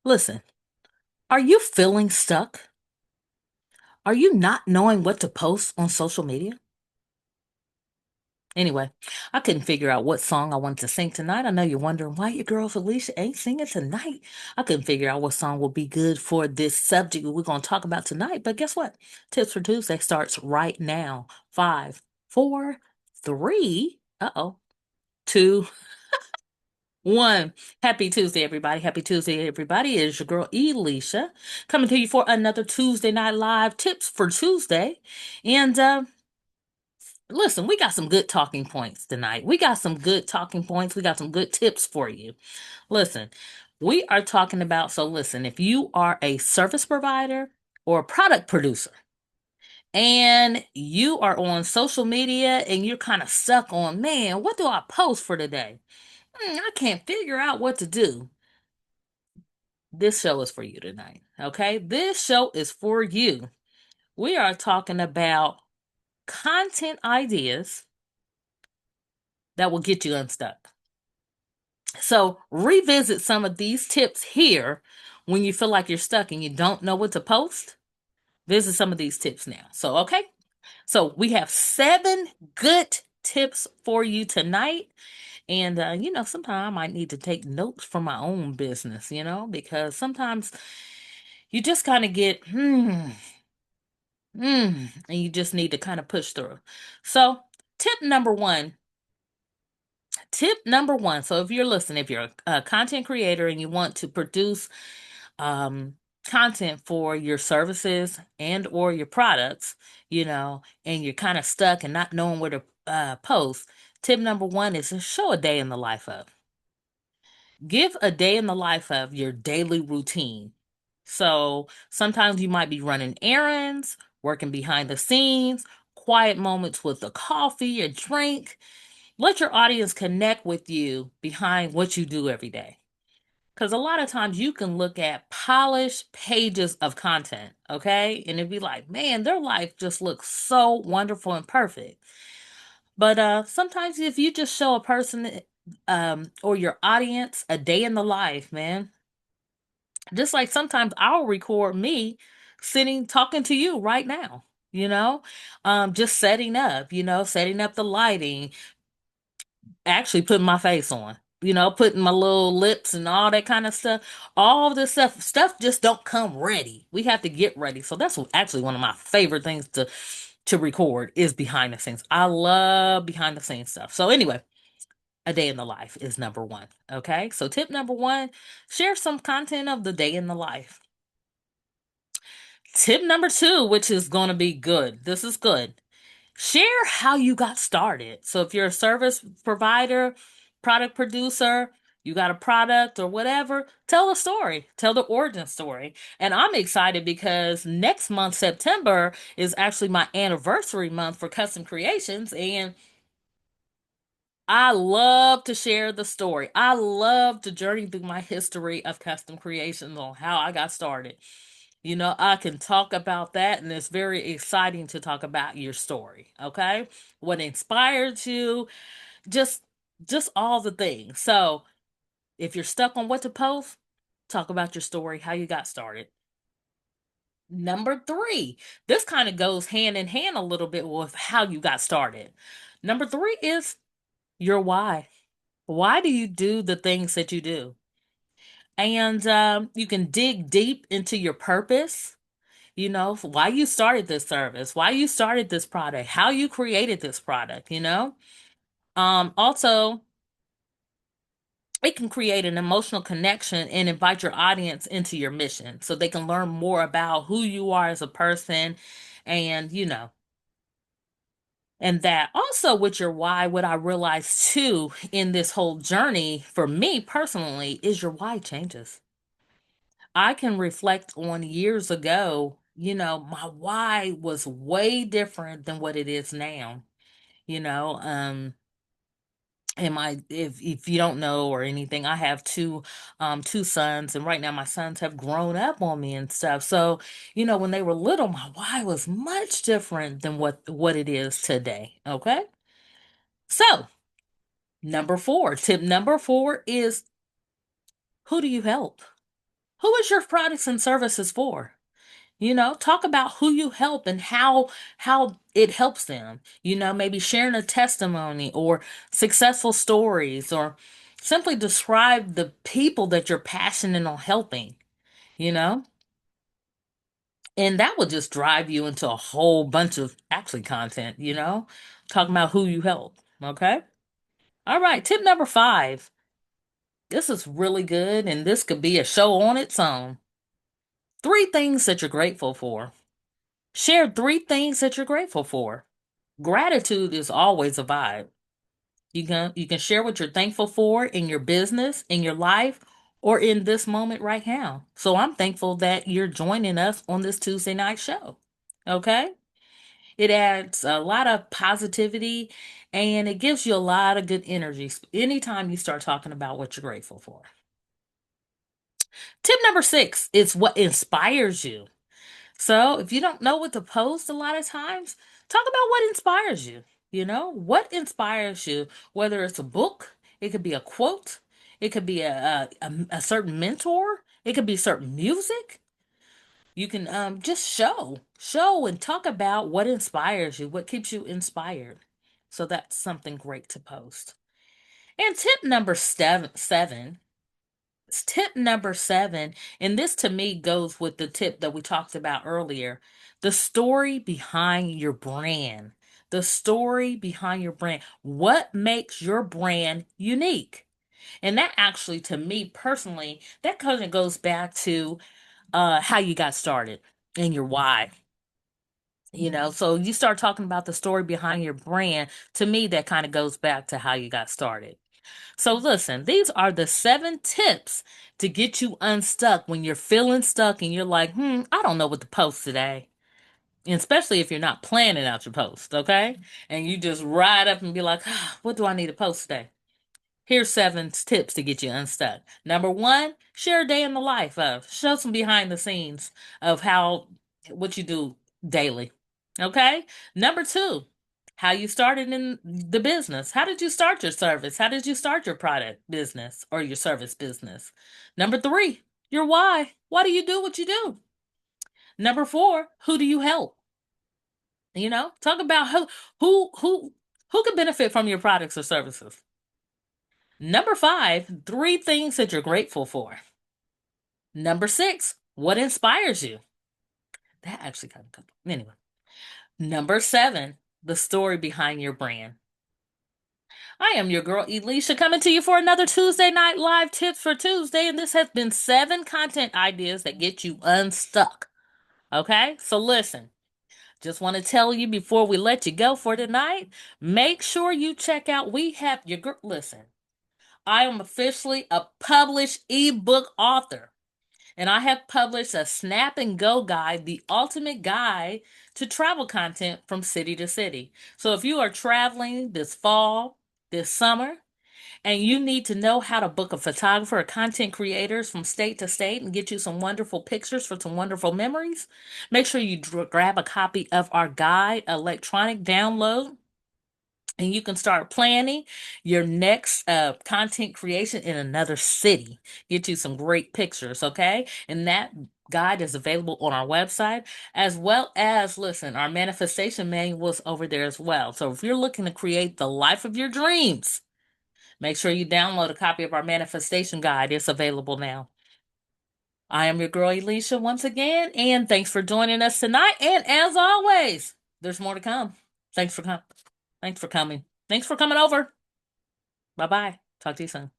Listen, are you feeling stuck? Are you not knowing what to post on social media? Anyway, I couldn't figure out what song I wanted to sing tonight. I know you're wondering why your girl Felicia ain't singing tonight. I couldn't figure out what song would be good for this subject we're going to talk about tonight. But guess what? Tips for Tuesday starts right now. Five, four, three, two, one. Happy Tuesday, everybody. Happy Tuesday, everybody. It is your girl Elisha coming to you for another Tuesday Night Live Tips for Tuesday. And listen, we got some good talking points tonight. We got some good talking points. We got some good tips for you. Listen, we are talking about, so listen, if you are a service provider or a product producer and you are on social media and you're kind of stuck on, man, what do I post for today? I can't figure out what to do. This show is for you tonight. Okay. This show is for you. We are talking about content ideas that will get you unstuck. So, revisit some of these tips here when you feel like you're stuck and you don't know what to post. Visit some of these tips now. So, okay. So, we have 7 good tips for you tonight. And, sometimes I might need to take notes for my own business, because sometimes you just kind of get, and you just need to kind of push through. So, tip number one. Tip number one. So, if you're listening, if you're a content creator and you want to produce content for your services and or your products, and you're kind of stuck and not knowing where to post, tip number one is to show a day in the life of. Give a day in the life of your daily routine. So sometimes you might be running errands, working behind the scenes, quiet moments with a coffee, a drink. Let your audience connect with you behind what you do every day. Because a lot of times you can look at polished pages of content, okay? And it'd be like, man, their life just looks so wonderful and perfect. But sometimes if you just show a person or your audience a day in the life, man, just like sometimes I'll record me sitting talking to you right now, just setting up the lighting, actually putting my face on, putting my little lips and all that kind of stuff. All this stuff just don't come ready. We have to get ready. So that's actually one of my favorite things to record is behind the scenes. I love behind the scenes stuff. So anyway, a day in the life is number one. Okay. So tip number one, share some content of the day in the life. Tip number two, which is going to be good. This is good. Share how you got started. So if you're a service provider, product producer, you got a product or whatever, tell the story. Tell the origin story. And I'm excited because next month, September, is actually my anniversary month for custom creations. And I love to share the story. I love to journey through my history of custom creations on how I got started. I can talk about that, and it's very exciting to talk about your story. Okay, what inspired you, just just all the things. So, if you're stuck on what to post, talk about your story, how you got started. Number three, this kind of goes hand in hand a little bit with how you got started. Number three is your why. Why do you do the things that you do? And you can dig deep into your purpose, why you started this service, why you started this product, how you created this product. Also, it can create an emotional connection and invite your audience into your mission so they can learn more about who you are as a person and, and that also with your why, what I realized too in this whole journey for me personally is your why changes. I can reflect on years ago, my why was way different than what it is now. You know, um and my if you don't know or anything, I have two sons, and right now my sons have grown up on me and stuff. So, when they were little, my why was much different than what it is today. Okay? So, tip number 4 is, who do you help? Who is your products and services for? Talk about who you help and how it helps them. Maybe sharing a testimony or successful stories, or simply describe the people that you're passionate on helping, you know? And that will just drive you into a whole bunch of actually content, talking about who you help. Okay? All right, tip number 5. This is really good, and this could be a show on its own. 3 things that you're grateful for. Share 3 things that you're grateful for. Gratitude is always a vibe. You can share what you're thankful for in your business, in your life, or in this moment right now. So I'm thankful that you're joining us on this Tuesday night show. Okay? It adds a lot of positivity and it gives you a lot of good energy anytime you start talking about what you're grateful for. Tip number 6 is what inspires you. So, if you don't know what to post a lot of times, talk about what inspires you. What inspires you, whether it's a book, it could be a quote, it could be a certain mentor, it could be certain music. You can just show and talk about what inspires you, what keeps you inspired. So, that's something great to post. And tip number 7, and this to me goes with the tip that we talked about earlier, the story behind your brand. The story behind your brand. What makes your brand unique? And that actually, to me personally, that kind of goes back to how you got started and your why. So you start talking about the story behind your brand. To me, that kind of goes back to how you got started. So, listen, these are the 7 tips to get you unstuck when you're feeling stuck and you're like, I don't know what to post today. And especially if you're not planning out your post, okay? And you just ride up and be like, what do I need to post today? Here's 7 tips to get you unstuck. Number 1, share a day in the life of. Show some behind the scenes of what you do daily. Okay? Number 2, how you started in the business. How did you start your service? How did you start your product business or your service business? Number 3, your why. Why do you do what you do? Number 4, who do you help? Talk about who can benefit from your products or services. Number 5, 3 things that you're grateful for. Number 6, what inspires you? That actually kind of comes. Anyway. Number 7, the story behind your brand. I am your girl Elisha coming to you for another Tuesday Night Live Tips for Tuesday, and this has been 7 content ideas that get you unstuck. Okay? So listen, just want to tell you before we let you go for tonight, make sure you check out we have your girl. Listen, I am officially a published ebook author. And I have published a snap and go guide, the ultimate guide to travel content from city to city. So if you are traveling this fall, this summer, and you need to know how to book a photographer or content creators from state to state and get you some wonderful pictures for some wonderful memories, make sure you grab a copy of our guide, electronic download, and you can start planning your next content creation in another city. Get you some great pictures, okay? And that guide is available on our website, as well as, listen, our manifestation manual is over there as well. So if you're looking to create the life of your dreams, make sure you download a copy of our manifestation guide. It's available now. I am your girl Elisha once again, and thanks for joining us tonight. And as always, there's more to come. Thanks for coming. Thanks for coming. Thanks for coming over. Bye bye. Talk to you soon.